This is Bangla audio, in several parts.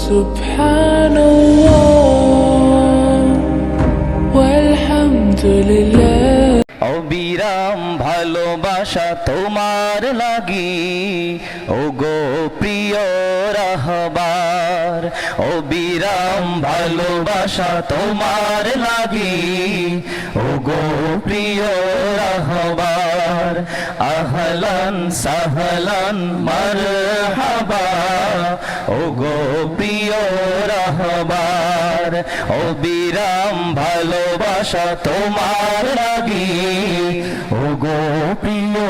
সুবহানাল্লাহ ওয়ালহামদুলিল্লাহ। অবিরাম ভালোবাসা তোমার লাগি ওগো প্রিয় রাহবার, অবিরাম ভালোবাসা তোমার লাগি ওগো প্রিয় রাহবার। আহলান সাহলান মারহাবা ওগো প্রিয় রাহবার, অবিরাম ভালোবাসা তোমার লাগি ওগো প্রিয়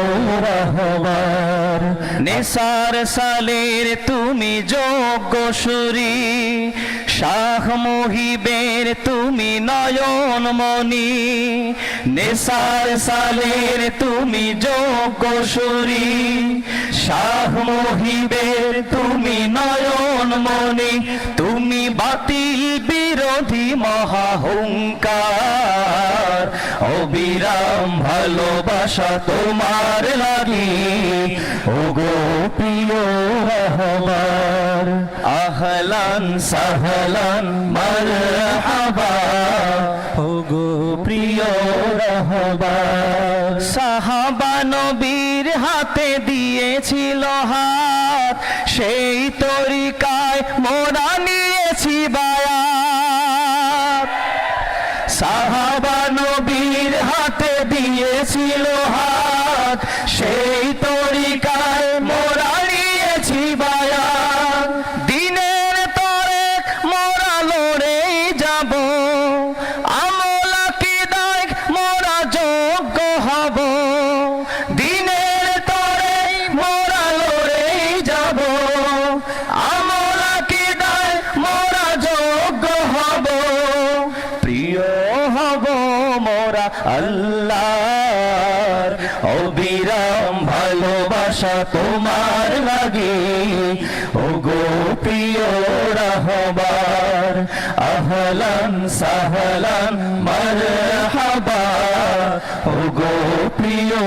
রাহবার। নিসার সালের তুমি যোগ্য সুরি, শাহ মুহিবের তুমি নয়নমণি। নিসার সালের তুমি যোগ্য সুরি, শাহ মুহিবের তুমি নয়নমণি। তুমি বাতিল বিরোধী মহাহুঙ্কার, অবিরাম ভালোবাসা তোমার লাগি ওগো প্রিয় রাহবার। আহলান সাহলান মারহাবা ওগো প্রিয় রাহবার। সাহাবা নবীর হাতে দিয়েছিল হাত, সেই তরিকায় মোরা নিয়েছি বায়াত। সাহাবা নবীর হাতে দিয়েছিল হাত, সেই তরিকায় মোরা নিয়েছি বায়াত। দিনের তরে মোরা লড়েই যাব, আমল আকীদায় মোরা যোগ্য হব। দিনের তরে মোরা লড়েই যাব, আমল আকীদায় মোরা যোগ্য হব। প্রিয় হব মোরা আল্লাহর, অবিরাম ভালোবাসা তোমার লাগি ওগো প্রিয় রাহবার। আহলান সাহলান মারহাবা ওগো প্রিয়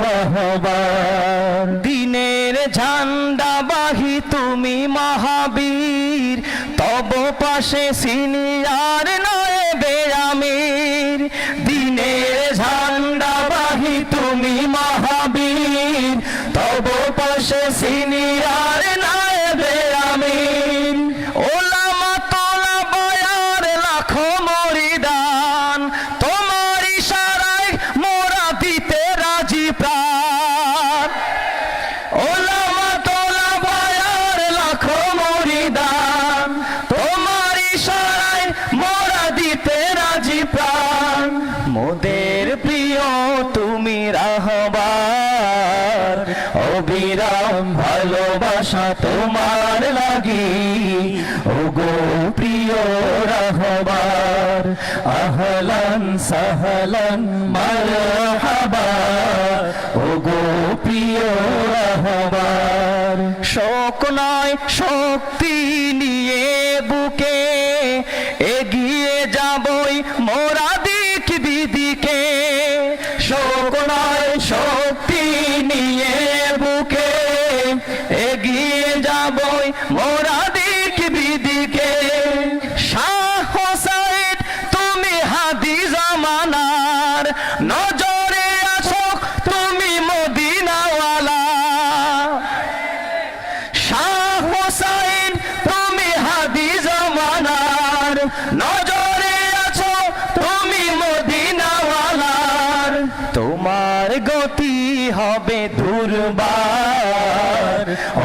রাহবার। দিনের ঝান্ডা বাহি তুমি মহাবীর, তব পাশে সিনিয়র নয় বেআমির। দিনের ঝান্ডা বাহি তুমি মহাবীর, তব পাশে সিনিয়র নয় বেআমির। ওলামা তোলা বয়ার লাখো মরিদান, তোমার ইশারায় মোরা দিতে রাজি প্রাণ। ওলামা তোলা বয়ার লাখো মরিদান, তোমার ইশারায় মোরা দিতে রাজি প্রাণ। মোদের প্রিয় তুমি রাহবার, অবিরাম ভালোবাসা তোমার লাগি ওগো প্রিয় রাহবার। আহলান সাহলান মারহাবা ওগো প্রিয় রাহবার। শোক নয় শক্তি নিয়ে বুকে এগিয়ে যাবই মোরা দিক বিদিকে। শোক নয় শক্তি নিয়ে বুকে এগিয়ে যাবই মোরা দিক বিদিকে। শাহ হোসাইন তুমি হাদি জামানার, নজরে আছো তুমি মদিনাওয়ালা। শাহ হোসাইন তুমি হাদি জামানার, নজরে আছো তুমি মদিনাওয়ালার। তোমার গতি হবে দুর্বার,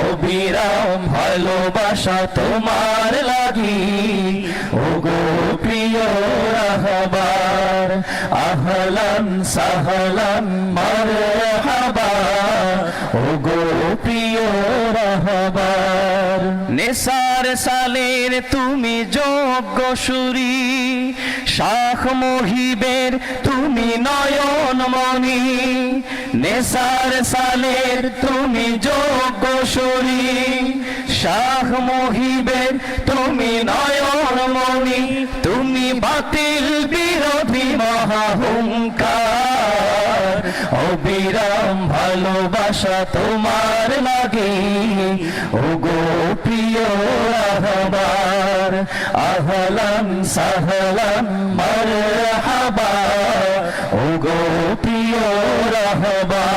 অবিরাম ভালোবাসা তোমার লাগি ওগো প্রিয় রাহবার। আহলান সাহলান মারহাবা ওগো প্রিয় রাহবার। নিসার সালের তুমি যোগ্য সুরি, শাহ মুহিবের তুমি নয়নমণি। নিসার সালের তুমি যোগ্য সুরি, শাহ মুহিবের তুমি নয়নমণি। তুমি বাতিল বিরোধী মহাহুঙ্কার, অবিরাম ভালোবাসা তোমার লাগি ওগো প্রিয় রাহবার আহলান সাহলান মারহাবা ওগো প্রিয় রাহবার